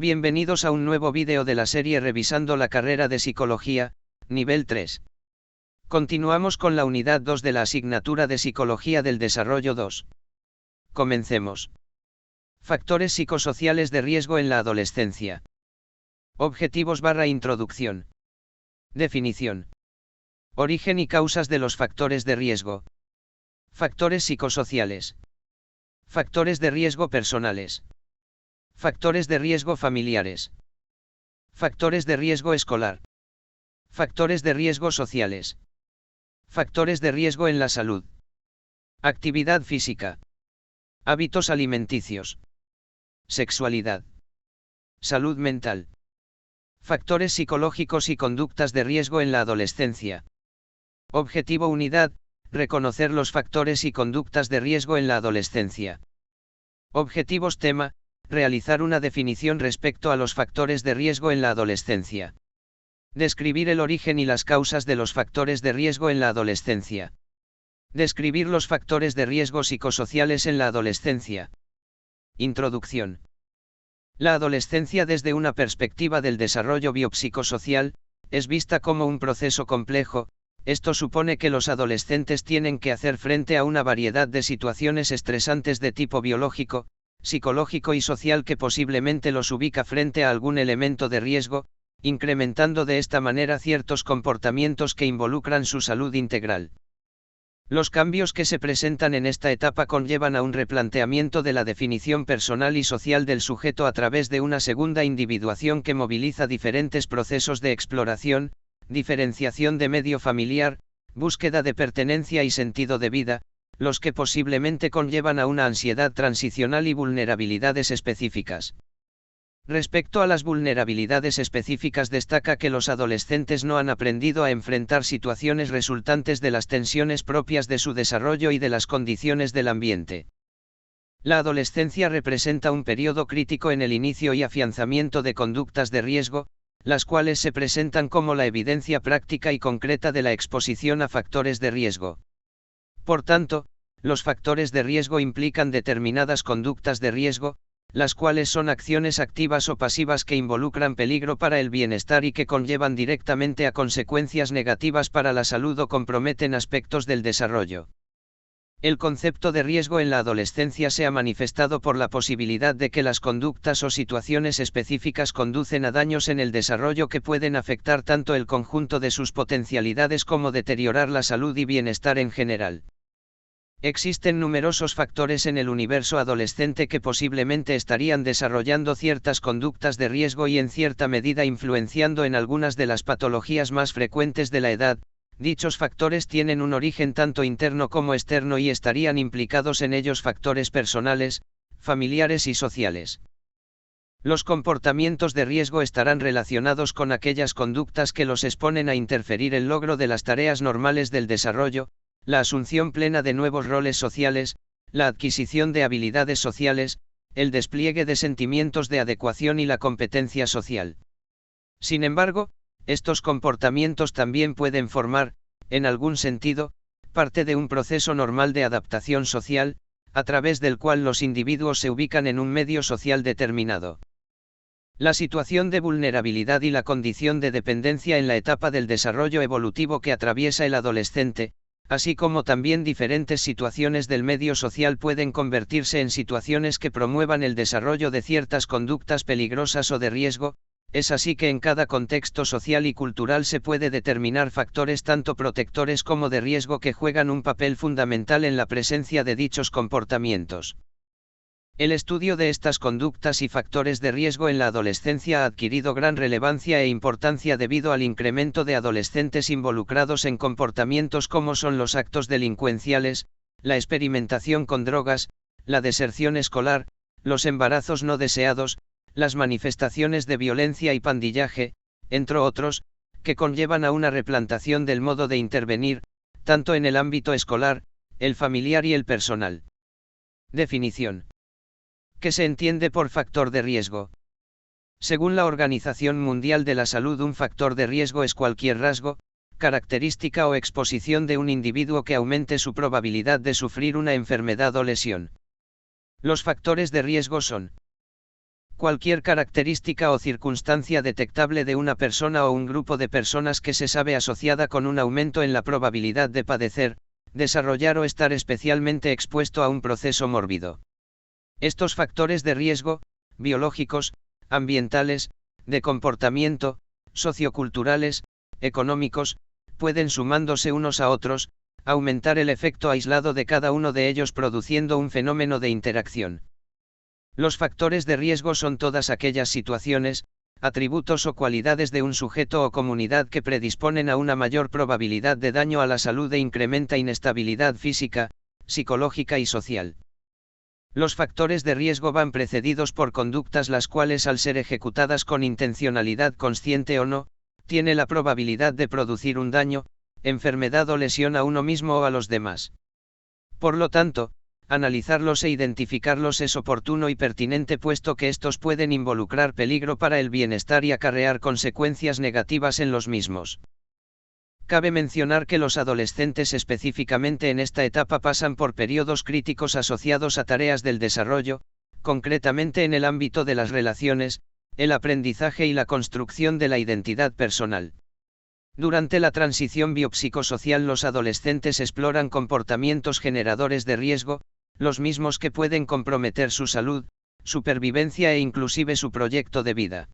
Bienvenidos a un nuevo vídeo de la serie Revisando la carrera de Psicología, nivel 3. Continuamos con la unidad 2 de la asignatura de Psicología del Desarrollo 2. Comencemos. Factores psicosociales de riesgo en la adolescencia. Objetivos/introducción. Definición. Origen y causas de los factores de riesgo. Factores psicosociales. Factores de riesgo personales. Factores de riesgo familiares. Factores de riesgo escolar. Factores de riesgo sociales. Factores de riesgo en la salud. Actividad física. Hábitos alimenticios. Sexualidad. Salud mental. Factores psicológicos y conductas de riesgo en la adolescencia. Objetivo unidad, reconocer los factores y conductas de riesgo en la adolescencia. Objetivos tema, realizar una definición respecto a los factores de riesgo en la adolescencia. Describir el origen y las causas de los factores de riesgo en la adolescencia. Describir los factores de riesgo psicosociales en la adolescencia. Introducción. La adolescencia desde una perspectiva del desarrollo biopsicosocial, es vista como un proceso complejo. Esto supone que los adolescentes tienen que hacer frente a una variedad de situaciones estresantes de tipo biológico, psicológico y social que posiblemente los ubica frente a algún elemento de riesgo, incrementando de esta manera ciertos comportamientos que involucran su salud integral. Los cambios que se presentan en esta etapa conllevan a un replanteamiento de la definición personal y social del sujeto a través de una segunda individuación que moviliza diferentes procesos de exploración, diferenciación de medio familiar, búsqueda de pertenencia y sentido de vida, los que posiblemente conllevan a una ansiedad transicional y vulnerabilidades específicas. Respecto a las vulnerabilidades específicas destaca que los adolescentes no han aprendido a enfrentar situaciones resultantes de las tensiones propias de su desarrollo y de las condiciones del ambiente. La adolescencia representa un periodo crítico en el inicio y afianzamiento de conductas de riesgo, las cuales se presentan como la evidencia práctica y concreta de la exposición a factores de riesgo. Por tanto, los factores de riesgo implican determinadas conductas de riesgo, las cuales son acciones activas o pasivas que involucran peligro para el bienestar y que conllevan directamente a consecuencias negativas para la salud o comprometen aspectos del desarrollo. El concepto de riesgo en la adolescencia se ha manifestado por la posibilidad de que las conductas o situaciones específicas conducen a daños en el desarrollo que pueden afectar tanto el conjunto de sus potencialidades como deteriorar la salud y bienestar en general. Existen numerosos factores en el universo adolescente que posiblemente estarían desarrollando ciertas conductas de riesgo y en cierta medida influenciando en algunas de las patologías más frecuentes de la edad. Dichos factores tienen un origen tanto interno como externo y estarían implicados en ellos factores personales, familiares y sociales. Los comportamientos de riesgo estarán relacionados con aquellas conductas que los exponen a interferir el logro de las tareas normales del desarrollo, la asunción plena de nuevos roles sociales, la adquisición de habilidades sociales, el despliegue de sentimientos de adecuación y la competencia social. Sin embargo, estos comportamientos también pueden formar, en algún sentido, parte de un proceso normal de adaptación social, a través del cual los individuos se ubican en un medio social determinado. La situación de vulnerabilidad y la condición de dependencia en la etapa del desarrollo evolutivo que atraviesa el adolescente, así como también diferentes situaciones del medio social pueden convertirse en situaciones que promuevan el desarrollo de ciertas conductas peligrosas o de riesgo. Es así que en cada contexto social y cultural se puede determinar factores tanto protectores como de riesgo que juegan un papel fundamental en la presencia de dichos comportamientos. El estudio de estas conductas y factores de riesgo en la adolescencia ha adquirido gran relevancia e importancia debido al incremento de adolescentes involucrados en comportamientos como son los actos delincuenciales, la experimentación con drogas, la deserción escolar, los embarazos no deseados, las manifestaciones de violencia y pandillaje, entre otros, que conllevan a una replantación del modo de intervenir, tanto en el ámbito escolar, el familiar y el personal. Definición. ¿Qué se entiende por factor de riesgo? Según la Organización Mundial de la Salud, un factor de riesgo es cualquier rasgo, característica o exposición de un individuo que aumente su probabilidad de sufrir una enfermedad o lesión. Los factores de riesgo son Cualquier característica o circunstancia detectable de una persona o un grupo de personas que se sabe asociada con un aumento en la probabilidad de padecer, desarrollar o estar especialmente expuesto a un proceso mórbido. Estos factores de riesgo, biológicos, ambientales, de comportamiento, socioculturales, económicos, pueden sumándose unos a otros, aumentar el efecto aislado de cada uno de ellos produciendo un fenómeno de interacción. Los factores de riesgo son todas aquellas situaciones, atributos o cualidades de un sujeto o comunidad que predisponen a una mayor probabilidad de daño a la salud e incrementa inestabilidad física, psicológica y social. Los factores de riesgo van precedidos por conductas las cuales al ser ejecutadas con intencionalidad consciente o no, tiene la probabilidad de producir un daño, enfermedad o lesión a uno mismo o a los demás. Por lo tanto, analizarlos e identificarlos es oportuno y pertinente puesto que estos pueden involucrar peligro para el bienestar y acarrear consecuencias negativas en los mismos. Cabe mencionar que los adolescentes específicamente en esta etapa pasan por periodos críticos asociados a tareas del desarrollo, concretamente en el ámbito de las relaciones, el aprendizaje y la construcción de la identidad personal. Durante la transición biopsicosocial los adolescentes exploran comportamientos generadores de riesgo, los mismos que pueden comprometer su salud, supervivencia e inclusive su proyecto de vida.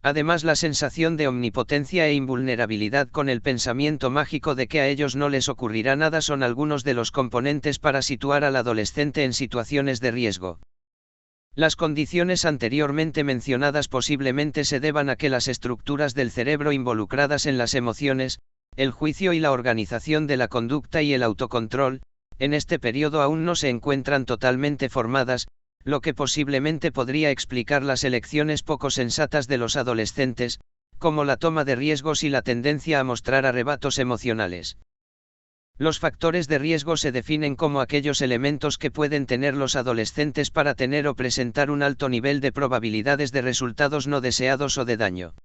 Además, la sensación de omnipotencia e invulnerabilidad con el pensamiento mágico de que a ellos no les ocurrirá nada son algunos de los componentes para situar al adolescente en situaciones de riesgo. Las condiciones anteriormente mencionadas posiblemente se deban a que las estructuras del cerebro involucradas en las emociones, el juicio y la organización de la conducta y el autocontrol, en este periodo aún no se encuentran totalmente formadas, lo que posiblemente podría explicar las elecciones poco sensatas de los adolescentes, como la toma de riesgos y la tendencia a mostrar arrebatos emocionales. Los factores de riesgo se definen como aquellos elementos que pueden tener los adolescentes para tener o presentar un alto nivel de probabilidades de resultados no deseados o de daño.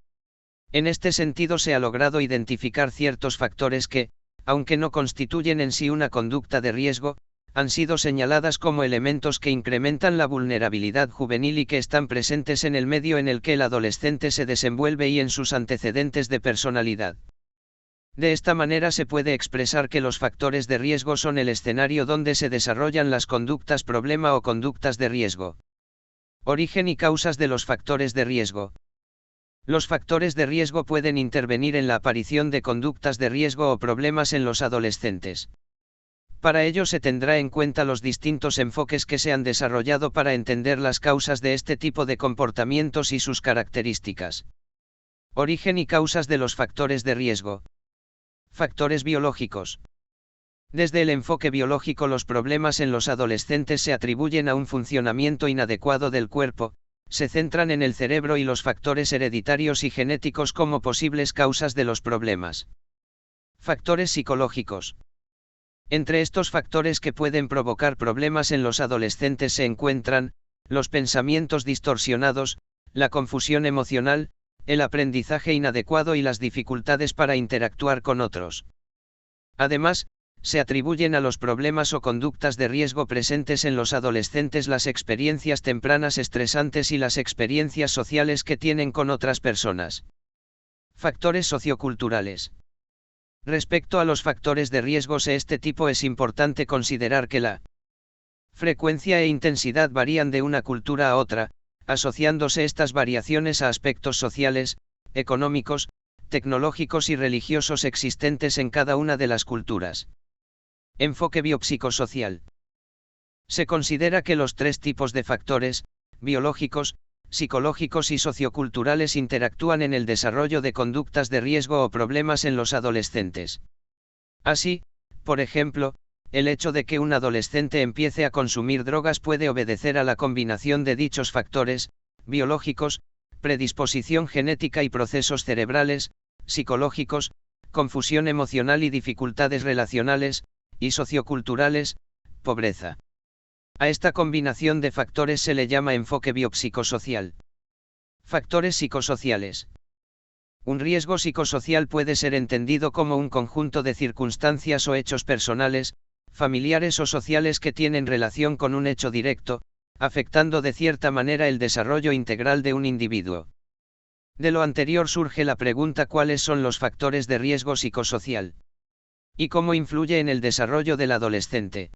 En este sentido se ha logrado identificar ciertos factores que, aunque no constituyen en sí una conducta de riesgo, han sido señaladas como elementos que incrementan la vulnerabilidad juvenil y que están presentes en el medio en el que el adolescente se desenvuelve y en sus antecedentes de personalidad. De esta manera se puede expresar que los factores de riesgo son el escenario donde se desarrollan las conductas problema o conductas de riesgo. Origen y causas de los factores de riesgo. Los factores de riesgo pueden intervenir en la aparición de conductas de riesgo o problemas en los adolescentes. Para ello se tendrá en cuenta los distintos enfoques que se han desarrollado para entender las causas de este tipo de comportamientos y sus características. Origen y causas de los factores de riesgo. Factores biológicos. Desde el enfoque biológico, los problemas en los adolescentes se atribuyen a un funcionamiento inadecuado del cuerpo, se centran en el cerebro y los factores hereditarios y genéticos como posibles causas de los problemas. Factores psicológicos. Entre estos factores que pueden provocar problemas en los adolescentes se encuentran, los pensamientos distorsionados, la confusión emocional, el aprendizaje inadecuado y las dificultades para interactuar con otros. Además, se atribuyen a los problemas o conductas de riesgo presentes en los adolescentes las experiencias tempranas estresantes y las experiencias sociales que tienen con otras personas. Factores socioculturales. Respecto a los factores de riesgos de este tipo es importante considerar que la frecuencia e intensidad varían de una cultura a otra, asociándose estas variaciones a aspectos sociales, económicos, tecnológicos y religiosos existentes en cada una de las culturas. Enfoque biopsicosocial. Se considera que los tres tipos de factores, biológicos, psicológicos y socioculturales interactúan en el desarrollo de conductas de riesgo o problemas en los adolescentes. Así, por ejemplo, el hecho de que un adolescente empiece a consumir drogas puede obedecer a la combinación de dichos factores, biológicos, predisposición genética y procesos cerebrales, psicológicos, confusión emocional y dificultades relacionales, y socioculturales, pobreza. A esta combinación de factores se le llama enfoque biopsicosocial. Factores psicosociales. Un riesgo psicosocial puede ser entendido como un conjunto de circunstancias o hechos personales, familiares o sociales que tienen relación con un hecho directo, afectando de cierta manera el desarrollo integral de un individuo. De lo anterior surge la pregunta: ¿cuáles son los factores de riesgo psicosocial? ¿Y cómo influye en el desarrollo del adolescente?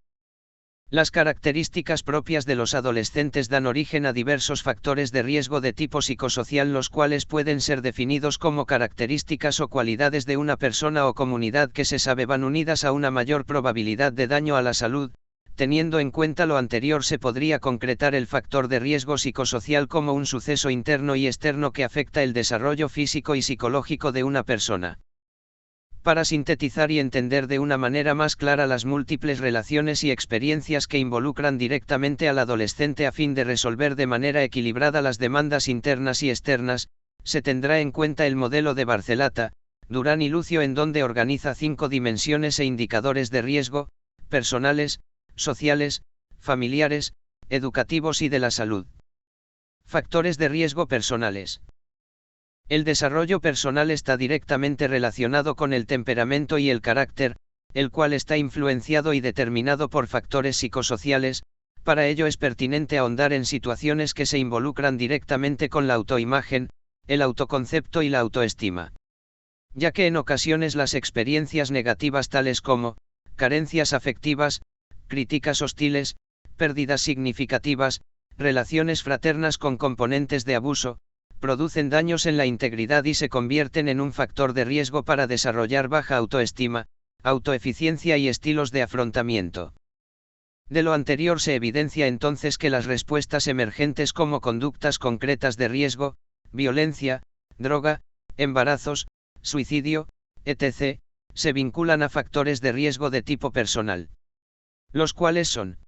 Las características propias de los adolescentes dan origen a diversos factores de riesgo de tipo psicosocial, los cuales pueden ser definidos como características o cualidades de una persona o comunidad que se sabe van unidas a una mayor probabilidad de daño a la salud. Teniendo en cuenta lo anterior, se podría concretar el factor de riesgo psicosocial como un suceso interno y externo que afecta el desarrollo físico y psicológico de una persona. Para sintetizar y entender de una manera más clara las múltiples relaciones y experiencias que involucran directamente al adolescente a fin de resolver de manera equilibrada las demandas internas y externas, se tendrá en cuenta el modelo de Barcelata, Durán y Lucio, en donde organiza 5 dimensiones e indicadores de riesgo: personales, sociales, familiares, educativos y de la salud. Factores de riesgo personales. El desarrollo personal está directamente relacionado con el temperamento y el carácter, el cual está influenciado y determinado por factores psicosociales. Para ello es pertinente ahondar en situaciones que se involucran directamente con la autoimagen, el autoconcepto y la autoestima. Ya que en ocasiones las experiencias negativas tales como carencias afectivas, críticas hostiles, pérdidas significativas, relaciones fraternas con componentes de abuso, producen daños en la integridad y se convierten en un factor de riesgo para desarrollar baja autoestima, autoeficiencia y estilos de afrontamiento. De lo anterior se evidencia entonces que las respuestas emergentes como conductas concretas de riesgo, violencia, droga, embarazos, suicidio, etc., se vinculan a factores de riesgo de tipo personal. Los cuales son: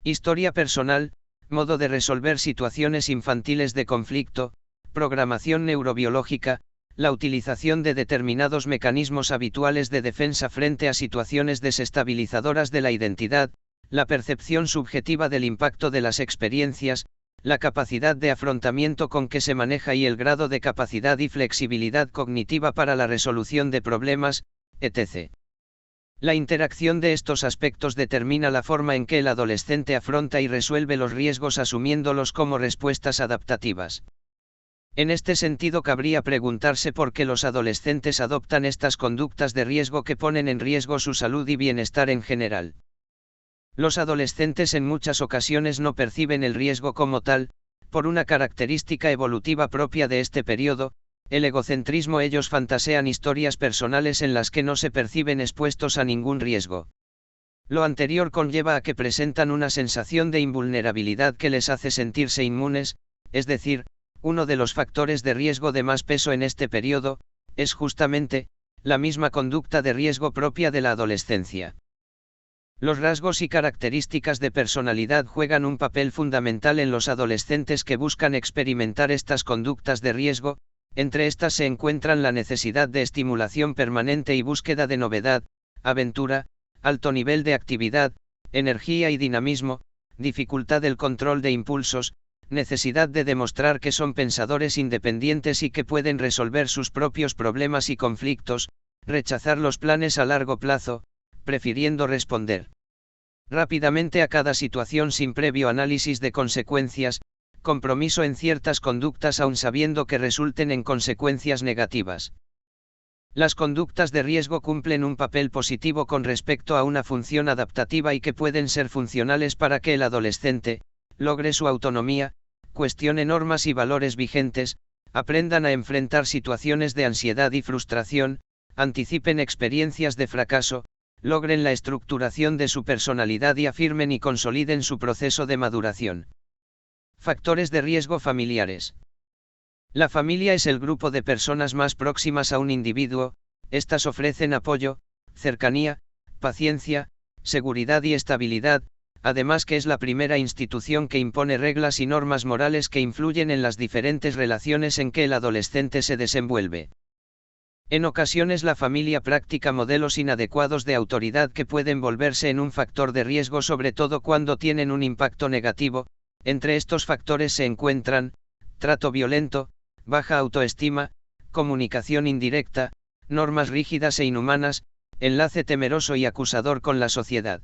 historia personal, modo de resolver situaciones infantiles de conflicto, programación neurobiológica, la utilización de determinados mecanismos habituales de defensa frente a situaciones desestabilizadoras de la identidad, la percepción subjetiva del impacto de las experiencias, la capacidad de afrontamiento con que se maneja y el grado de capacidad y flexibilidad cognitiva para la resolución de problemas, etc. La interacción de estos aspectos determina la forma en que el adolescente afronta y resuelve los riesgos, asumiéndolos como respuestas adaptativas. En este sentido, cabría preguntarse por qué los adolescentes adoptan estas conductas de riesgo que ponen en riesgo su salud y bienestar en general. Los adolescentes en muchas ocasiones no perciben el riesgo como tal, por una característica evolutiva propia de este periodo, el egocentrismo. Ellos fantasean historias personales en las que no se perciben expuestos a ningún riesgo. Lo anterior conlleva a que presentan una sensación de invulnerabilidad que les hace sentirse inmunes, es decir, uno de los factores de riesgo de más peso en este periodo, es justamente, la misma conducta de riesgo propia de la adolescencia. Los rasgos y características de personalidad juegan un papel fundamental en los adolescentes que buscan experimentar estas conductas de riesgo. Entre estas se encuentran la necesidad de estimulación permanente y búsqueda de novedad, aventura, alto nivel de actividad, energía y dinamismo, dificultad del control de impulsos, necesidad de demostrar que son pensadores independientes y que pueden resolver sus propios problemas y conflictos, rechazar los planes a largo plazo, prefiriendo responder rápidamente a cada situación sin previo análisis de consecuencias, compromiso en ciertas conductas aun sabiendo que resulten en consecuencias negativas. Las conductas de riesgo cumplen un papel positivo con respecto a una función adaptativa y que pueden ser funcionales para que el adolescente logre su autonomía, cuestione normas y valores vigentes, aprendan a enfrentar situaciones de ansiedad y frustración, anticipen experiencias de fracaso, logren la estructuración de su personalidad y afirmen y consoliden su proceso de maduración. Factores de riesgo familiares. La familia es el grupo de personas más próximas a un individuo. Estas ofrecen apoyo, cercanía, paciencia, seguridad y estabilidad, además que es la primera institución que impone reglas y normas morales que influyen en las diferentes relaciones en que el adolescente se desenvuelve. En ocasiones la familia practica modelos inadecuados de autoridad que pueden volverse en un factor de riesgo, sobre todo cuando tienen un impacto negativo. Entre estos factores se encuentran trato violento, baja autoestima, comunicación indirecta, normas rígidas e inhumanas, enlace temeroso y acusador con la sociedad.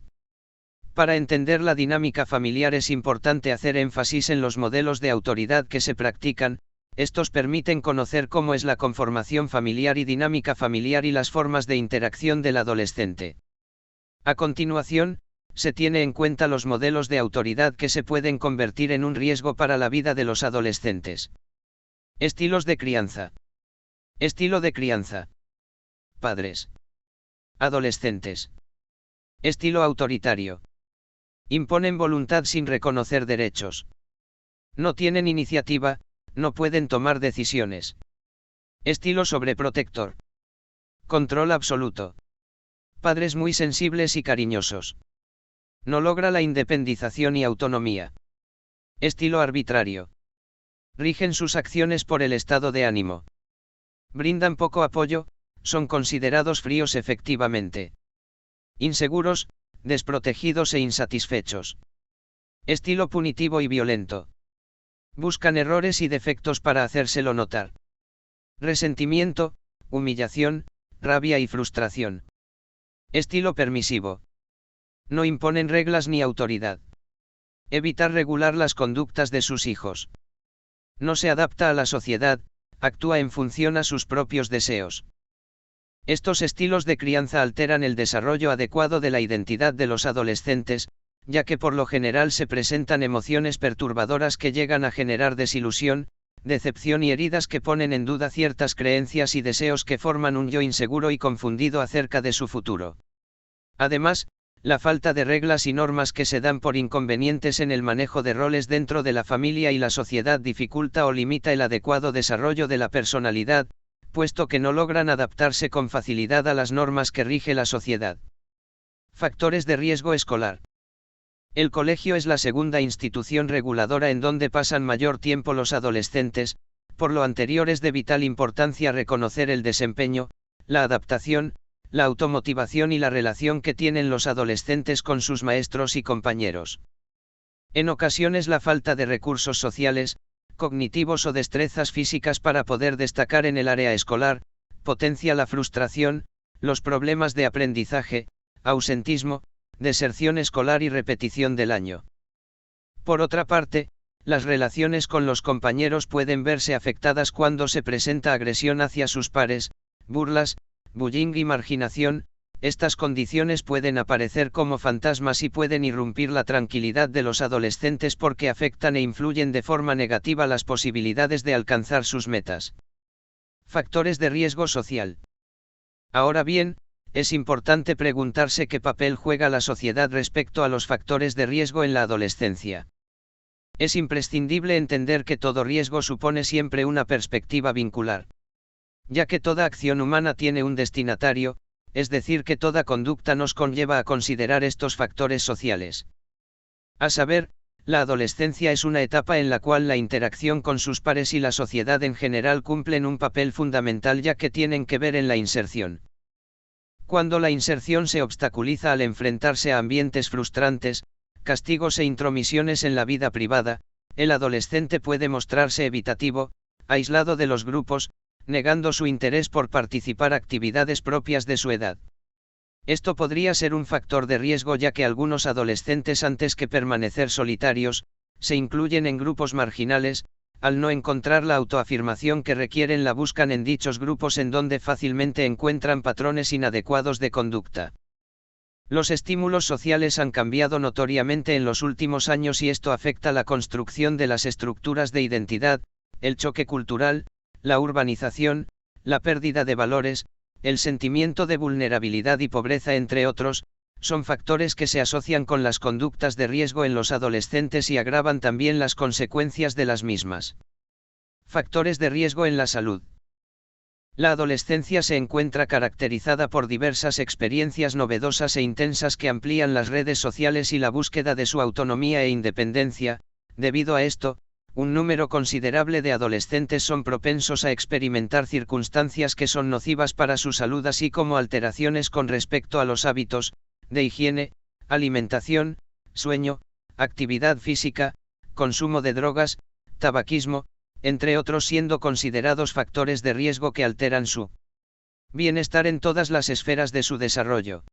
Para entender la dinámica familiar es importante hacer énfasis en los modelos de autoridad que se practican. Estos permiten conocer cómo es la conformación familiar y dinámica familiar y las formas de interacción del adolescente. A continuación, se tiene en cuenta los modelos de autoridad que se pueden convertir en un riesgo para la vida de los adolescentes. Estilos de crianza. Estilo de crianza. Padres. Adolescentes. Estilo autoritario. Imponen voluntad sin reconocer derechos. No tienen iniciativa, no pueden tomar decisiones. Estilo sobreprotector. Control absoluto. Padres muy sensibles y cariñosos. No logra la independización y autonomía. Estilo arbitrario. Rigen sus acciones por el estado de ánimo. Brindan poco apoyo, son considerados fríos efectivamente. Inseguros, desprotegidos e insatisfechos. Estilo punitivo y violento. Buscan errores y defectos para hacérselo notar. Resentimiento, humillación, rabia y frustración. Estilo permisivo. No imponen reglas ni autoridad. Evitar regular las conductas de sus hijos. No se adapta a la sociedad, actúa en función a sus propios deseos. Estos estilos de crianza alteran el desarrollo adecuado de la identidad de los adolescentes, ya que por lo general se presentan emociones perturbadoras que llegan a generar desilusión, decepción y heridas que ponen en duda ciertas creencias y deseos que forman un yo inseguro y confundido acerca de su futuro. Además, la falta de reglas y normas que se dan por inconvenientes en el manejo de roles dentro de la familia y la sociedad dificulta o limita el adecuado desarrollo de la personalidad, puesto que no logran adaptarse con facilidad a las normas que rige la sociedad. Factores de riesgo escolar. El colegio es la segunda institución reguladora en donde pasan mayor tiempo los adolescentes, por lo anterior es de vital importancia reconocer el desempeño, la adaptación, la automotivación y la relación que tienen los adolescentes con sus maestros y compañeros. En ocasiones la falta de recursos sociales, cognitivos o destrezas físicas para poder destacar en el área escolar, potencia la frustración, los problemas de aprendizaje, ausentismo, deserción escolar y repetición del año. Por otra parte, las relaciones con los compañeros pueden verse afectadas cuando se presenta agresión hacia sus pares, burlas, bullying y marginación. Estas condiciones pueden aparecer como fantasmas y pueden irrumpir la tranquilidad de los adolescentes porque afectan e influyen de forma negativa las posibilidades de alcanzar sus metas. Factores de riesgo social. Ahora bien, es importante preguntarse qué papel juega la sociedad respecto a los factores de riesgo en la adolescencia. Es imprescindible entender que todo riesgo supone siempre una perspectiva vincular. Ya que toda acción humana tiene un destinatario, es decir, que toda conducta nos conlleva a considerar estos factores sociales. A saber, la adolescencia es una etapa en la cual la interacción con sus pares y la sociedad en general cumplen un papel fundamental ya que tienen que ver en la inserción. Cuando la inserción se obstaculiza al enfrentarse a ambientes frustrantes, castigos e intromisiones en la vida privada, el adolescente puede mostrarse evitativo, aislado de los grupos, negando su interés por participar actividades propias de su edad. Esto podría ser un factor de riesgo ya que algunos adolescentes antes que permanecer solitarios, se incluyen en grupos marginales, al no encontrar la autoafirmación que requieren la buscan en dichos grupos en donde fácilmente encuentran patrones inadecuados de conducta. Los estímulos sociales han cambiado notoriamente en los últimos años y esto afecta la construcción de las estructuras de identidad, el choque cultural, la urbanización, la pérdida de valores, el sentimiento de vulnerabilidad y pobreza entre otros, son factores que se asocian con las conductas de riesgo en los adolescentes y agravan también las consecuencias de las mismas. Factores de riesgo en la salud. La adolescencia se encuentra caracterizada por diversas experiencias novedosas e intensas que amplían las redes sociales y la búsqueda de su autonomía e independencia. Debido a esto, un número considerable de adolescentes son propensos a experimentar circunstancias que son nocivas para su salud, así como alteraciones con respecto a los hábitos de higiene, alimentación, sueño, actividad física, consumo de drogas, tabaquismo, entre otros, siendo considerados factores de riesgo que alteran su bienestar en todas las esferas de su desarrollo.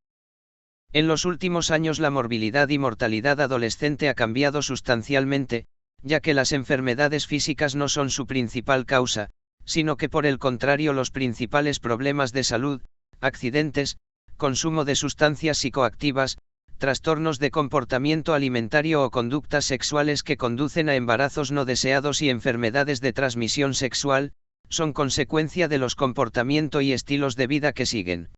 En los últimos años la morbilidad y mortalidad adolescente ha cambiado sustancialmente, ya que las enfermedades físicas no son su principal causa, sino que por el contrario los principales problemas de salud, accidentes, consumo de sustancias psicoactivas, trastornos de comportamiento alimentario o conductas sexuales que conducen a embarazos no deseados y enfermedades de transmisión sexual, son consecuencia de los comportamientos y estilos de vida que siguen.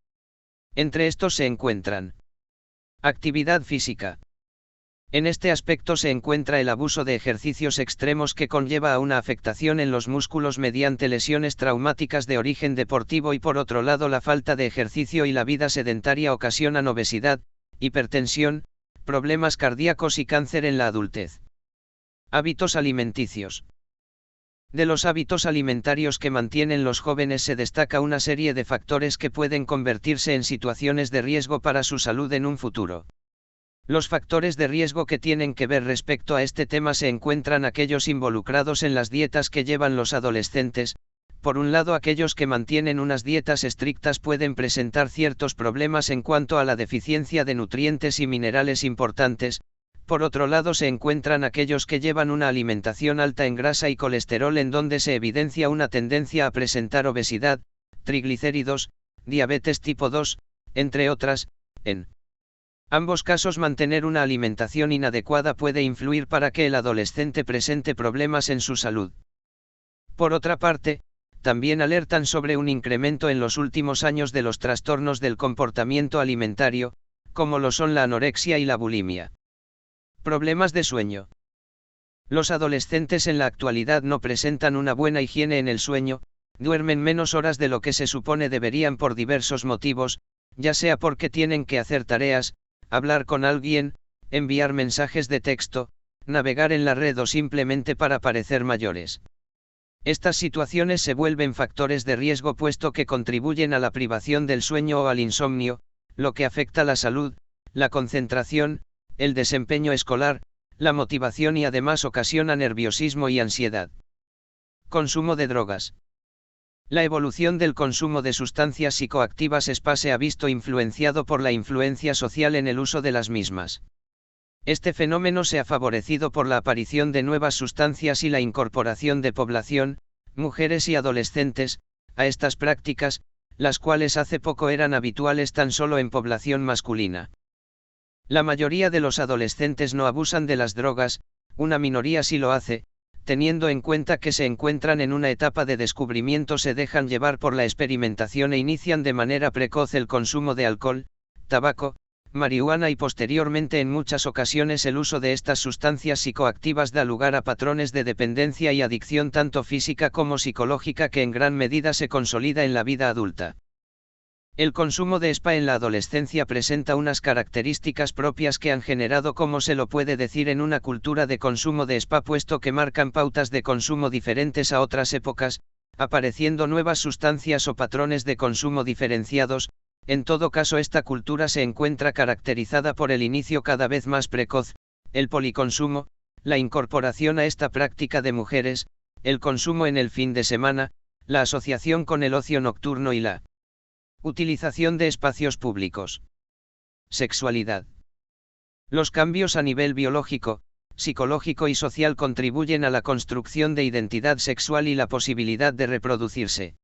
Entre estos se encuentran: actividad física. En este aspecto se encuentra el abuso de ejercicios extremos que conlleva a una afectación en los músculos mediante lesiones traumáticas de origen deportivo y por otro lado la falta de ejercicio y la vida sedentaria ocasionan obesidad, hipertensión, problemas cardíacos y cáncer en la adultez. Hábitos alimenticios. De los hábitos alimentarios que mantienen los jóvenes se destaca una serie de factores que pueden convertirse en situaciones de riesgo para su salud en un futuro. Los factores de riesgo que tienen que ver respecto a este tema se encuentran aquellos involucrados en las dietas que llevan los adolescentes. Por un lado, aquellos que mantienen unas dietas estrictas pueden presentar ciertos problemas en cuanto a la deficiencia de nutrientes y minerales importantes. Por otro lado se encuentran aquellos que llevan una alimentación alta en grasa y colesterol en donde se evidencia una tendencia a presentar obesidad, triglicéridos, diabetes tipo 2, entre otras. En ambos casos mantener una alimentación inadecuada puede influir para que el adolescente presente problemas en su salud. Por otra parte, también alertan sobre un incremento en los últimos años de los trastornos del comportamiento alimentario, como lo son la anorexia y la bulimia. Problemas de sueño. Los adolescentes en la actualidad no presentan una buena higiene en el sueño, duermen menos horas de lo que se supone deberían por diversos motivos, ya sea porque tienen que hacer tareas, hablar con alguien, enviar mensajes de texto, navegar en la red o simplemente para parecer mayores. Estas situaciones se vuelven factores de riesgo puesto que contribuyen a la privación del sueño o al insomnio, lo que afecta la salud, la concentración, el desempeño escolar, la motivación y además ocasiona nerviosismo y ansiedad. Consumo de drogas. La evolución del consumo de sustancias psicoactivas se ha visto influenciado por la influencia social en el uso de las mismas. Este fenómeno se ha favorecido por la aparición de nuevas sustancias y la incorporación de población, mujeres y adolescentes, a estas prácticas, las cuales hace poco eran habituales tan solo en población masculina. La mayoría de los adolescentes no abusan de las drogas, una minoría sí lo hace, teniendo en cuenta que se encuentran en una etapa de descubrimiento, se dejan llevar por la experimentación e inician de manera precoz el consumo de alcohol, tabaco, marihuana y posteriormente en muchas ocasiones el uso de estas sustancias psicoactivas da lugar a patrones de dependencia y adicción tanto física como psicológica que en gran medida se consolida en la vida adulta. El consumo de spa en la adolescencia presenta unas características propias que han generado, como se lo puede decir, en una cultura de consumo de spa, puesto que marcan pautas de consumo diferentes a otras épocas, apareciendo nuevas sustancias o patrones de consumo diferenciados. En todo caso, esta cultura se encuentra caracterizada por el inicio cada vez más precoz, el policonsumo, la incorporación a esta práctica de mujeres, el consumo en el fin de semana, la asociación con el ocio nocturno y la utilización de espacios públicos. Sexualidad. Los cambios a nivel biológico, psicológico y social contribuyen a la construcción de identidad sexual y la posibilidad de reproducirse.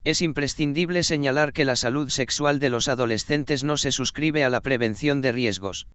Es imprescindible señalar que la salud sexual de los adolescentes no se suscribe a la prevención de riesgos.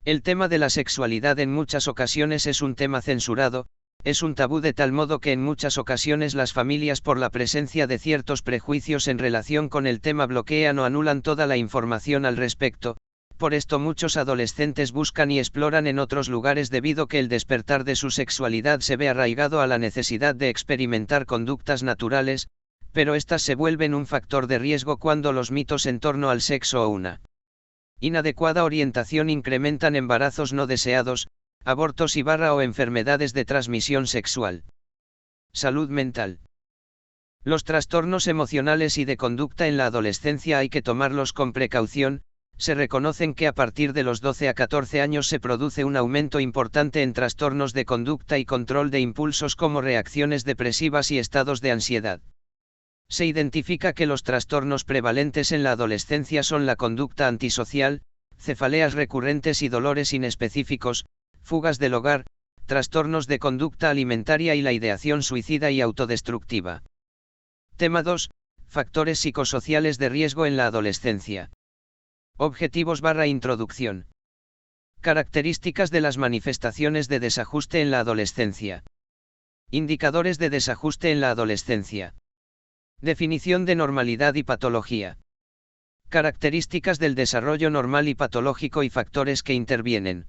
El tema de la sexualidad en muchas ocasiones es un tema censurado, es un tabú de tal modo que en muchas ocasiones las familias, por la presencia de ciertos prejuicios en relación con el tema, bloquean o anulan toda la información al respecto. Por esto muchos adolescentes buscan y exploran en otros lugares debido que el despertar de su sexualidad se ve arraigado a la necesidad de experimentar conductas naturales, pero estas se vuelven un factor de riesgo cuando los mitos en torno al sexo o una inadecuada orientación incrementan embarazos no deseados, abortos o enfermedades de transmisión sexual. Salud mental. Los trastornos emocionales y de conducta en la adolescencia hay que tomarlos con precaución. Se reconocen que a partir de los 12 a 14 años se produce un aumento importante en trastornos de conducta y control de impulsos como reacciones depresivas y estados de ansiedad. Se identifica que los trastornos prevalentes en la adolescencia son la conducta antisocial, cefaleas recurrentes y dolores inespecíficos, fugas del hogar, trastornos de conducta alimentaria y la ideación suicida y autodestructiva. Tema 2. Factores psicosociales de riesgo en la adolescencia. Objetivos/introducción. Características de las manifestaciones de desajuste en la adolescencia. Indicadores de desajuste en la adolescencia. Definición de normalidad y patología. Características del desarrollo normal y patológico y factores que intervienen.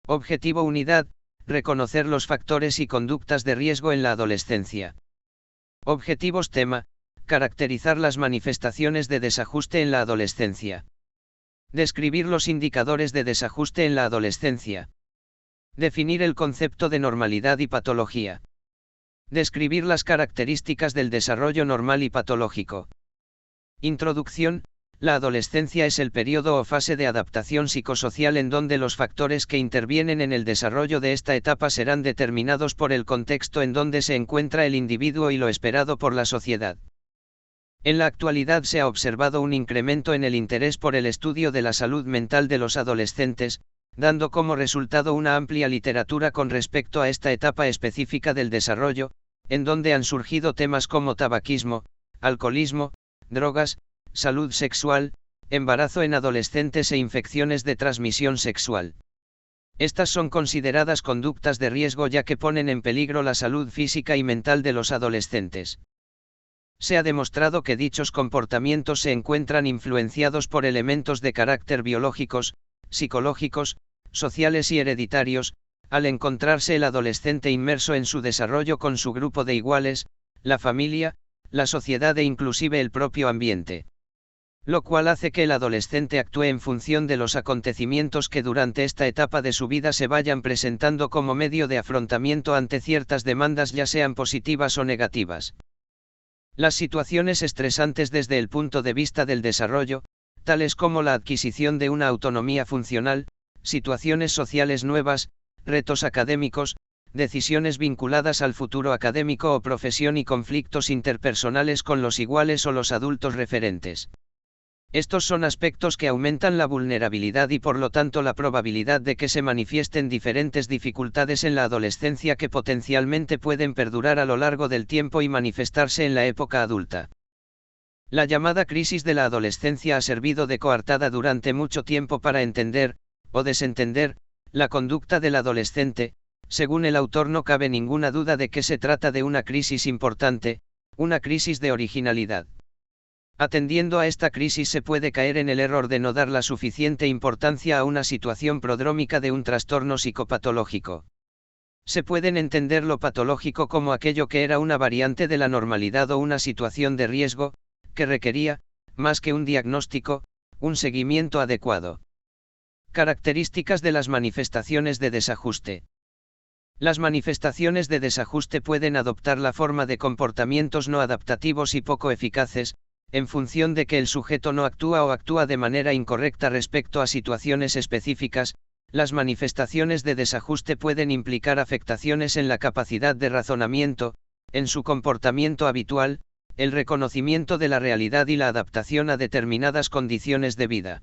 Objetivo unidad, reconocer los factores y conductas de riesgo en la adolescencia. Objetivos tema, caracterizar las manifestaciones de desajuste en la adolescencia. Describir los indicadores de desajuste en la adolescencia. Definir el concepto de normalidad y patología. Describir las características del desarrollo normal y patológico. Introducción. La adolescencia es el periodo o fase de adaptación psicosocial en donde los factores que intervienen en el desarrollo de esta etapa serán determinados por el contexto en donde se encuentra el individuo y lo esperado por la sociedad. En la actualidad se ha observado un incremento en el interés por el estudio de la salud mental de los adolescentes, dando como resultado una amplia literatura con respecto a esta etapa específica del desarrollo, en donde han surgido temas como tabaquismo, alcoholismo, drogas, salud sexual, embarazo en adolescentes e infecciones de transmisión sexual. Estas son consideradas conductas de riesgo ya que ponen en peligro la salud física y mental de los adolescentes. Se ha demostrado que dichos comportamientos se encuentran influenciados por elementos de carácter biológicos, psicológicos, sociales y hereditarios, al encontrarse el adolescente inmerso en su desarrollo con su grupo de iguales, la familia, la sociedad e inclusive el propio ambiente. Lo cual hace que el adolescente actúe en función de los acontecimientos que durante esta etapa de su vida se vayan presentando como medio de afrontamiento ante ciertas demandas ya sean positivas o negativas. Las situaciones estresantes desde el punto de vista del desarrollo, tales como la adquisición de una autonomía funcional, situaciones sociales nuevas, retos académicos, decisiones vinculadas al futuro académico o profesión y conflictos interpersonales con los iguales o los adultos referentes. Estos son aspectos que aumentan la vulnerabilidad y por lo tanto la probabilidad de que se manifiesten diferentes dificultades en la adolescencia que potencialmente pueden perdurar a lo largo del tiempo y manifestarse en la época adulta. La llamada crisis de la adolescencia ha servido de coartada durante mucho tiempo para entender, o desentender, la conducta del adolescente. Según el autor, no cabe ninguna duda de que se trata de una crisis importante, una crisis de originalidad. Atendiendo a esta crisis se puede caer en el error de no dar la suficiente importancia a una situación prodrómica de un trastorno psicopatológico. Se pueden entender lo patológico como aquello que era una variante de la normalidad o una situación de riesgo, que requería, más que un diagnóstico, un seguimiento adecuado. Características de las manifestaciones de desajuste. Las manifestaciones de desajuste pueden adoptar la forma de comportamientos no adaptativos y poco eficaces, en función de que el sujeto no actúa o actúa de manera incorrecta respecto a situaciones específicas. Las manifestaciones de desajuste pueden implicar afectaciones en la capacidad de razonamiento, en su comportamiento habitual, el reconocimiento de la realidad y la adaptación a determinadas condiciones de vida.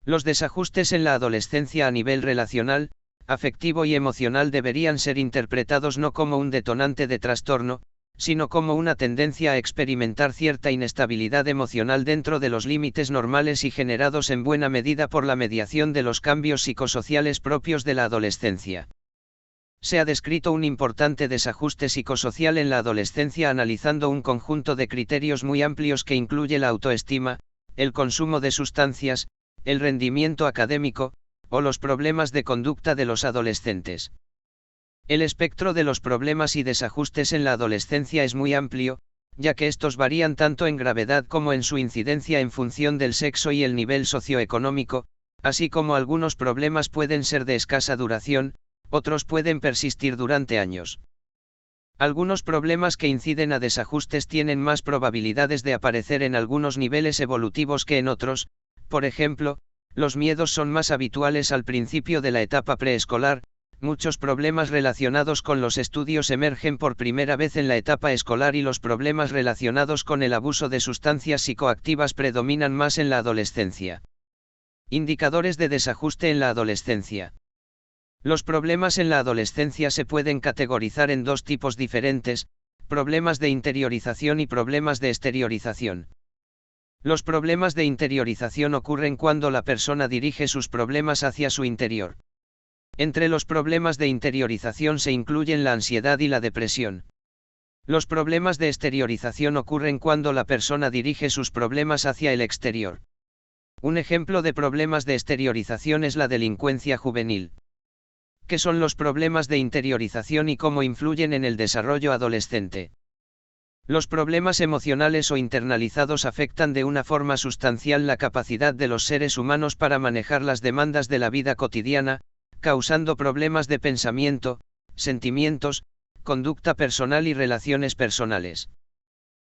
Los desajustes en la adolescencia a nivel relacional, afectivo y emocional deberían ser interpretados no como un detonante de trastorno, sino como una tendencia a experimentar cierta inestabilidad emocional dentro de los límites normales y generados en buena medida por la mediación de los cambios psicosociales propios de la adolescencia. Se ha descrito un importante desajuste psicosocial en la adolescencia analizando un conjunto de criterios muy amplios que incluye la autoestima, el consumo de sustancias, el rendimiento académico, o los problemas de conducta de los adolescentes. El espectro de los problemas y desajustes en la adolescencia es muy amplio, ya que estos varían tanto en gravedad como en su incidencia en función del sexo y el nivel socioeconómico, así como algunos problemas pueden ser de escasa duración, otros pueden persistir durante años. Algunos problemas que inciden a desajustes tienen más probabilidades de aparecer en algunos niveles evolutivos que en otros. Por ejemplo, los miedos son más habituales al principio de la etapa preescolar, muchos problemas relacionados con los estudios emergen por primera vez en la etapa escolar y los problemas relacionados con el abuso de sustancias psicoactivas predominan más en la adolescencia. Indicadores de desajuste en la adolescencia. Los problemas en la adolescencia se pueden categorizar en dos tipos diferentes: problemas de interiorización y problemas de exteriorización. Los problemas de interiorización ocurren cuando la persona dirige sus problemas hacia su interior. Entre los problemas de interiorización se incluyen la ansiedad y la depresión. Los problemas de exteriorización ocurren cuando la persona dirige sus problemas hacia el exterior. Un ejemplo de problemas de exteriorización es la delincuencia juvenil. ¿Qué son los problemas de interiorización y cómo influyen en el desarrollo adolescente? Los problemas emocionales o internalizados afectan de una forma sustancial la capacidad de los seres humanos para manejar las demandas de la vida cotidiana, causando problemas de pensamiento, sentimientos, conducta personal y relaciones personales.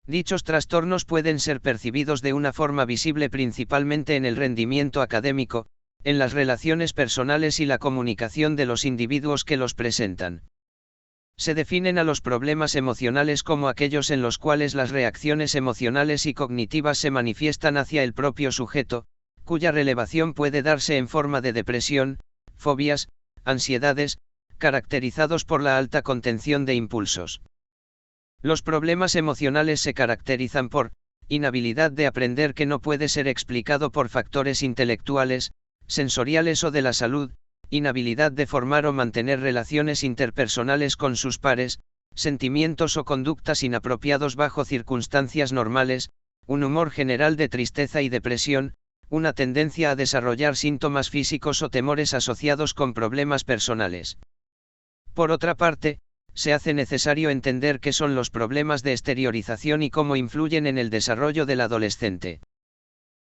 Dichos trastornos pueden ser percibidos de una forma visible principalmente en el rendimiento académico, en las relaciones personales y la comunicación de los individuos que los presentan. Se definen a los problemas emocionales como aquellos en los cuales las reacciones emocionales y cognitivas se manifiestan hacia el propio sujeto, cuya relevación puede darse en forma de depresión, fobias, ansiedades, caracterizados por la alta contención de impulsos. Los problemas emocionales se caracterizan por inhabilidad de aprender que no puede ser explicado por factores intelectuales, sensoriales o de la salud, inhabilidad de formar o mantener relaciones interpersonales con sus pares, sentimientos o conductas inapropiados bajo circunstancias normales, un humor general de tristeza y depresión, una tendencia a desarrollar síntomas físicos o temores asociados con problemas personales. Por otra parte, se hace necesario entender qué son los problemas de exteriorización y cómo influyen en el desarrollo del adolescente.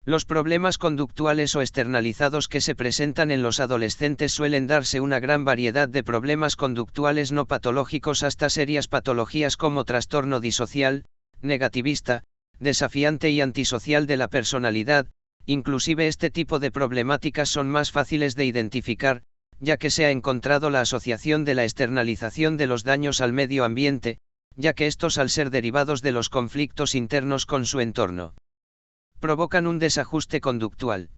Los problemas conductuales o externalizados que se presentan en los adolescentes suelen darse una gran variedad de problemas conductuales no patológicos hasta serias patologías como trastorno disocial, negativista, desafiante y antisocial de la personalidad. Inclusive este tipo de problemáticas son más fáciles de identificar, ya que se ha encontrado la asociación de la externalización de los daños al medio ambiente, ya que estos, al ser derivados de los conflictos internos con su entorno, provocan un desajuste conductual.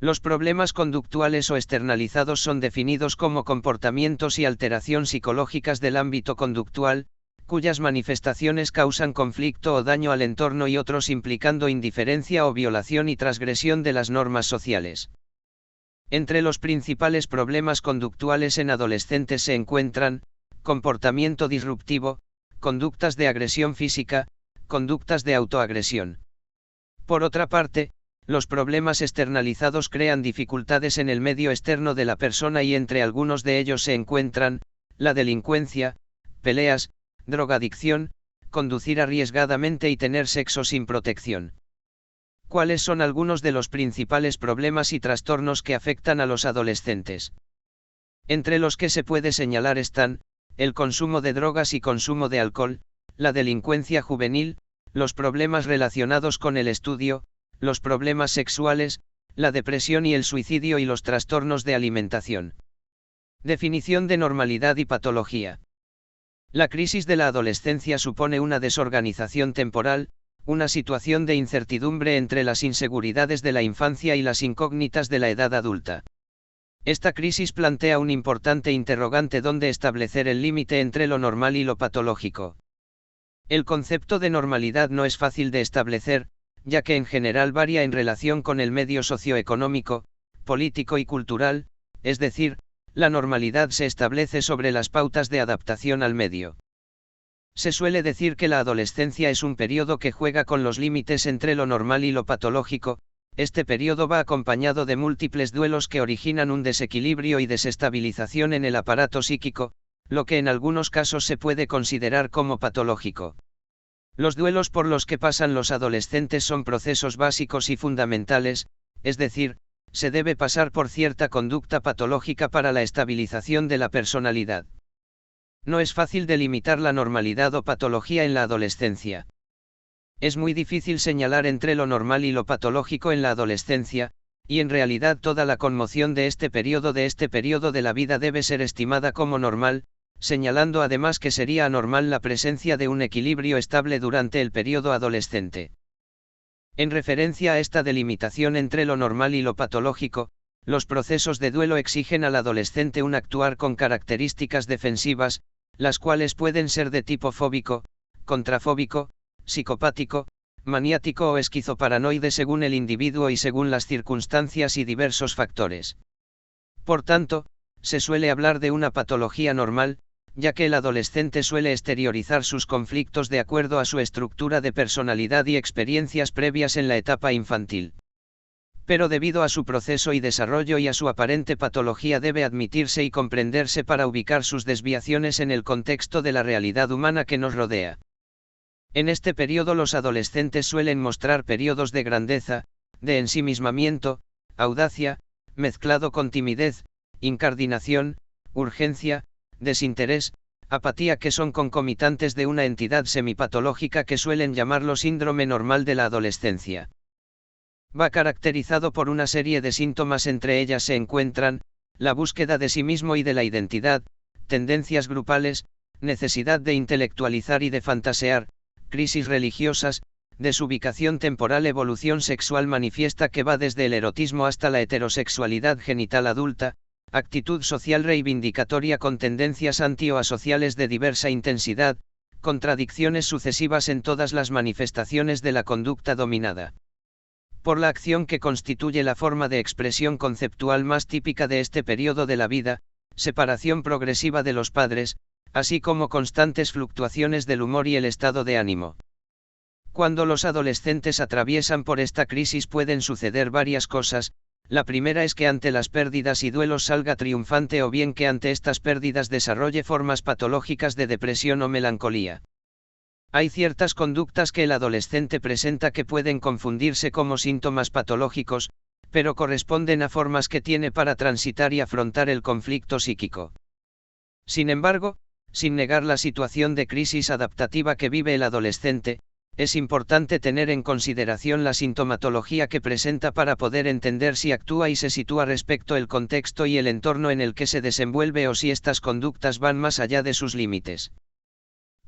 Los problemas conductuales o externalizados son definidos como comportamientos y alteración psicológicas del ámbito conductual, cuyas manifestaciones causan conflicto o daño al entorno y otros implicando indiferencia o violación y transgresión de las normas sociales. Entre los principales problemas conductuales en adolescentes se encuentran comportamiento disruptivo, conductas de agresión física, conductas de autoagresión. Por otra parte, los problemas externalizados crean dificultades en el medio externo de la persona y entre algunos de ellos se encuentran la delincuencia, peleas, drogadicción, conducir arriesgadamente y tener sexo sin protección. ¿Cuáles son algunos de los principales problemas y trastornos que afectan a los adolescentes? Entre los que se puede señalar están el consumo de drogas y consumo de alcohol, la delincuencia juvenil, los problemas relacionados con el estudio, los problemas sexuales, la depresión y el suicidio y los trastornos de alimentación. Definición de normalidad y patología. La crisis de la adolescencia supone una desorganización temporal, una situación de incertidumbre entre las inseguridades de la infancia y las incógnitas de la edad adulta. Esta crisis plantea un importante interrogante: ¿dónde establecer el límite entre lo normal y lo patológico? El concepto de normalidad no es fácil de establecer, ya que en general varía en relación con el medio socioeconómico, político y cultural, es decir, la normalidad se establece sobre las pautas de adaptación al medio. Se suele decir que la adolescencia es un periodo que juega con los límites entre lo normal y lo patológico. Este periodo va acompañado de múltiples duelos que originan un desequilibrio y desestabilización en el aparato psíquico, lo que en algunos casos se puede considerar como patológico. Los duelos por los que pasan los adolescentes son procesos básicos y fundamentales, es decir, se debe pasar por cierta conducta patológica para la estabilización de la personalidad. No es fácil delimitar la normalidad o patología en la adolescencia. Es muy difícil señalar entre lo normal y lo patológico en la adolescencia, y en realidad toda la conmoción de este periodo de la vida debe ser estimada como normal, señalando además que sería anormal la presencia de un equilibrio estable durante el periodo adolescente. En referencia a esta delimitación entre lo normal y lo patológico, los procesos de duelo exigen al adolescente un actuar con características defensivas, las cuales pueden ser de tipo fóbico, contrafóbico, psicopático, maniático o esquizoparanoide según el individuo y según las circunstancias y diversos factores. Por tanto, se suele hablar de una patología normal, ya que el adolescente suele exteriorizar sus conflictos de acuerdo a su estructura de personalidad y experiencias previas en la etapa infantil. Pero debido a su proceso y desarrollo y a su aparente patología debe admitirse y comprenderse para ubicar sus desviaciones en el contexto de la realidad humana que nos rodea. En este periodo los adolescentes suelen mostrar periodos de grandeza, de ensimismamiento, audacia, mezclado con timidez, incardinación, urgencia, desinterés, apatía que son concomitantes de una entidad semipatológica que suelen llamarlo síndrome normal de la adolescencia. Va caracterizado por una serie de síntomas, entre ellas se encuentran, la búsqueda de sí mismo y de la identidad, tendencias grupales, necesidad de intelectualizar y de fantasear, crisis religiosas, desubicación temporal, evolución sexual manifiesta que va desde el erotismo hasta la heterosexualidad genital adulta, actitud social reivindicatoria con tendencias anti o asociales de diversa intensidad, contradicciones sucesivas en todas las manifestaciones de la conducta dominada por la acción que constituye la forma de expresión conceptual más típica de este periodo de la vida, separación progresiva de los padres, así como constantes fluctuaciones del humor y el estado de ánimo. Cuando los adolescentes atraviesan por esta crisis pueden suceder varias cosas. La primera es que ante las pérdidas y duelos salga triunfante, o bien que ante estas pérdidas desarrolle formas patológicas de depresión o melancolía. Hay ciertas conductas que el adolescente presenta que pueden confundirse como síntomas patológicos, pero corresponden a formas que tiene para transitar y afrontar el conflicto psíquico. Sin embargo, sin negar la situación de crisis adaptativa que vive el adolescente, es importante tener en consideración la sintomatología que presenta para poder entender si actúa y se sitúa respecto al contexto y el entorno en el que se desenvuelve, o si estas conductas van más allá de sus límites.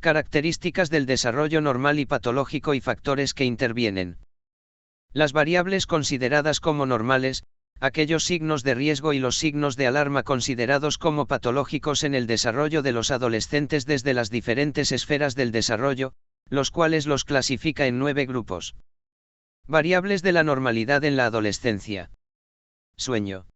Características del desarrollo normal y patológico y factores que intervienen. Las variables consideradas como normales, aquellos signos de riesgo y los signos de alarma considerados como patológicos en el desarrollo de los adolescentes desde las diferentes esferas del desarrollo, los cuales los clasifica en 9 grupos. Variables de la normalidad en la adolescencia. Sueño.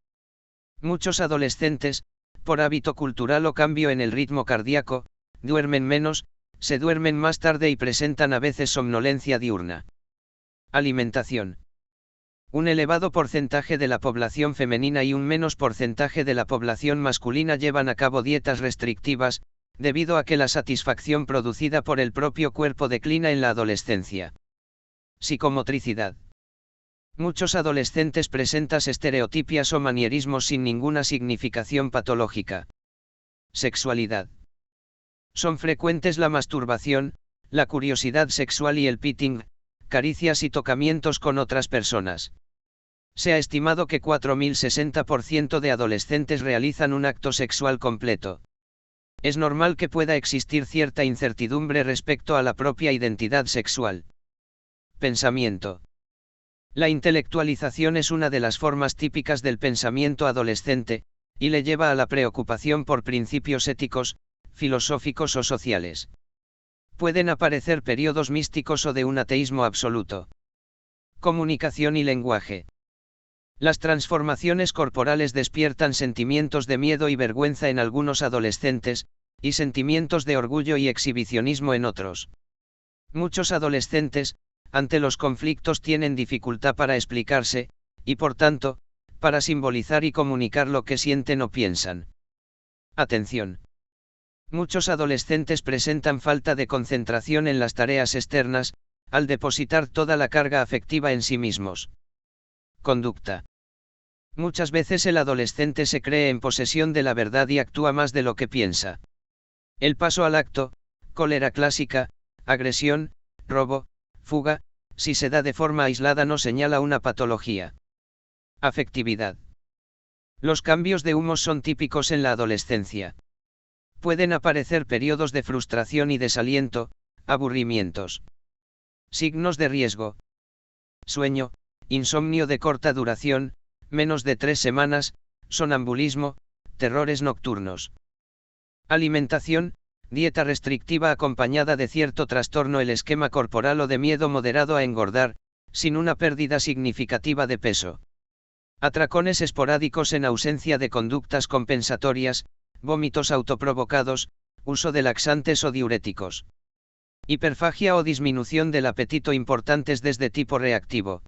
Muchos adolescentes, por hábito cultural o cambio en el ritmo cardíaco, duermen menos, se duermen más tarde y presentan a veces somnolencia diurna. Alimentación. Un elevado porcentaje de la población femenina y un menos porcentaje de la población masculina llevan a cabo dietas restrictivas, debido a que la satisfacción producida por el propio cuerpo declina en la adolescencia. Psicomotricidad. Muchos adolescentes presentan estereotipias o manierismos sin ninguna significación patológica. Sexualidad. Son frecuentes la masturbación, la curiosidad sexual y el petting, caricias y tocamientos con otras personas. Se ha estimado que 4.060% de adolescentes realizan un acto sexual completo. Es normal que pueda existir cierta incertidumbre respecto a la propia identidad sexual. Pensamiento. La intelectualización es una de las formas típicas del pensamiento adolescente, y le lleva a la preocupación por principios éticos, filosóficos o sociales. Pueden aparecer periodos místicos o de un ateísmo absoluto. Comunicación y lenguaje. Las transformaciones corporales despiertan sentimientos de miedo y vergüenza en algunos adolescentes, y sentimientos de orgullo y exhibicionismo en otros. Muchos adolescentes, ante los conflictos, tienen dificultad para explicarse, y por tanto, para simbolizar y comunicar lo que sienten o piensan. Atención. Muchos adolescentes presentan falta de concentración en las tareas externas, al depositar toda la carga afectiva en sí mismos. Conducta. Muchas veces el adolescente se cree en posesión de la verdad y actúa más de lo que piensa. El paso al acto, cólera clásica, agresión, robo, fuga, si se da de forma aislada no señala una patología. Afectividad. Los cambios de humos son típicos en la adolescencia. Pueden aparecer periodos de frustración y desaliento, aburrimientos. Signos de riesgo. Sueño, insomnio de corta duración, menos de 3 semanas, sonambulismo, terrores nocturnos. Alimentación, dieta restrictiva acompañada de cierto trastorno el esquema corporal o de miedo moderado a engordar, sin una pérdida significativa de peso. Atracones esporádicos en ausencia de conductas compensatorias, vómitos autoprovocados, uso de laxantes o diuréticos. Hiperfagia o disminución del apetito importantes desde tipo reactivo.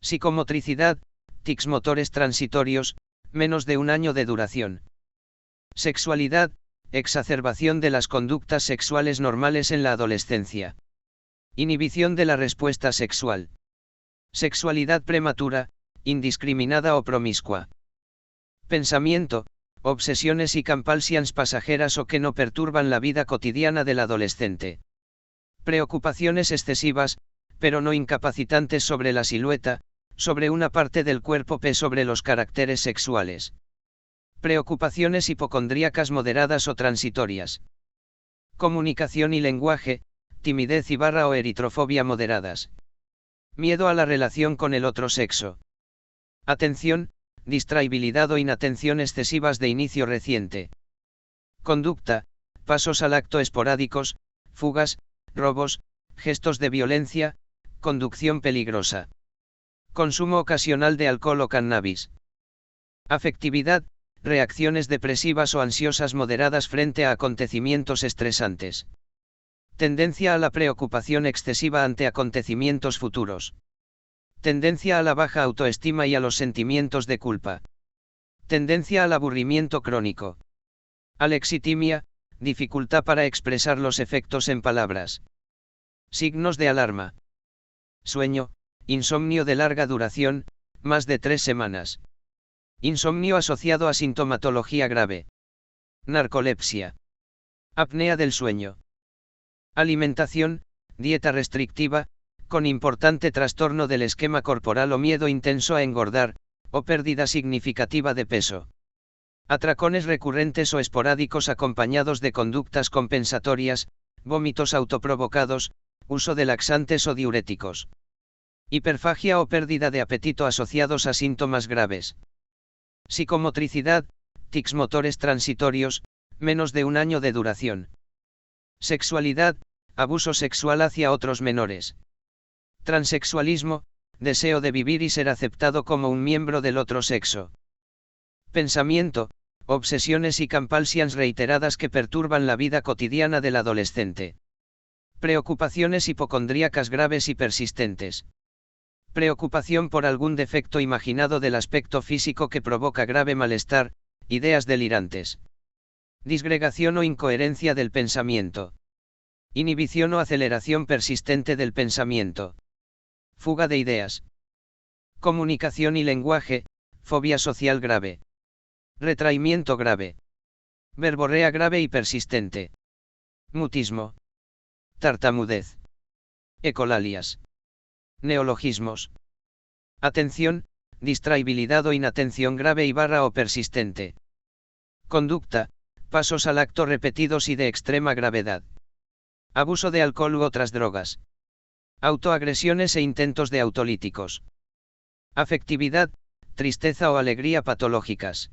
Psicomotricidad, tics motores transitorios, menos de 1 año de duración. Sexualidad, exacerbación de las conductas sexuales normales en la adolescencia. Inhibición de la respuesta sexual. Sexualidad prematura, indiscriminada o promiscua. Pensamiento, obsesiones y compulsiones pasajeras o que no perturban la vida cotidiana del adolescente. Preocupaciones excesivas, pero no incapacitantes sobre la silueta, sobre una parte del cuerpo sobre los caracteres sexuales. Preocupaciones hipocondríacas moderadas o transitorias. Comunicación y lenguaje, timidez y o eritrofobia moderadas. Miedo a la relación con el otro sexo. Atención, distraibilidad o inatención excesivas de inicio reciente. Conducta, pasos al acto esporádicos, fugas, robos, gestos de violencia, conducción peligrosa. Consumo ocasional de alcohol o cannabis. Afectividad, reacciones depresivas o ansiosas moderadas frente a acontecimientos estresantes. Tendencia a la preocupación excesiva ante acontecimientos futuros. Tendencia a la baja autoestima y a los sentimientos de culpa. Tendencia al aburrimiento crónico. Alexitimia, dificultad para expresar los efectos en palabras. Signos de alarma. Sueño, insomnio de larga duración, más de 3 semanas. Insomnio asociado a sintomatología grave. Narcolepsia. Apnea del sueño. Alimentación, dieta restrictiva, con importante trastorno del esquema corporal o miedo intenso a engordar, o pérdida significativa de peso. Atracones recurrentes o esporádicos acompañados de conductas compensatorias, vómitos autoprovocados, uso de laxantes o diuréticos. Hiperfagia o pérdida de apetito asociados a síntomas graves. Psicomotricidad, tics motores transitorios, menos de 1 año de duración. Sexualidad, abuso sexual hacia otros menores. Transexualismo, deseo de vivir y ser aceptado como un miembro del otro sexo. Pensamiento, obsesiones y compulsiones reiteradas que perturban la vida cotidiana del adolescente. Preocupaciones hipocondríacas graves y persistentes. Preocupación por algún defecto imaginado del aspecto físico que provoca grave malestar, ideas delirantes. Disgregación o incoherencia del pensamiento. Inhibición o aceleración persistente del pensamiento. Fuga de ideas. Comunicación y lenguaje, fobia social grave. Retraimiento grave. Verborrea grave y persistente. Mutismo. Tartamudez. Ecolalias. Neologismos. Atención, distraibilidad o inatención grave y o persistente. Conducta, pasos al acto repetidos y de extrema gravedad. Abuso de alcohol u otras drogas. Autoagresiones e intentos de autolíticos. Afectividad, tristeza o alegría patológicas.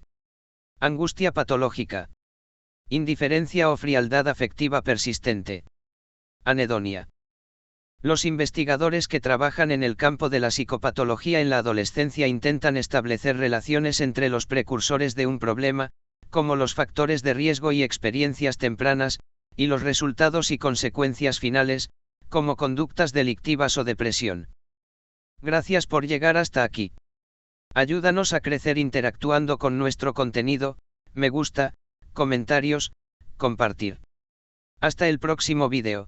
Angustia patológica. Indiferencia o frialdad afectiva persistente. Anedonia. Los investigadores que trabajan en el campo de la psicopatología en la adolescencia intentan establecer relaciones entre los precursores de un problema, como los factores de riesgo y experiencias tempranas, y los resultados y consecuencias finales, como conductas delictivas o depresión. Gracias por llegar hasta aquí. Ayúdanos a crecer interactuando con nuestro contenido, me gusta, comentarios, compartir. Hasta el próximo vídeo.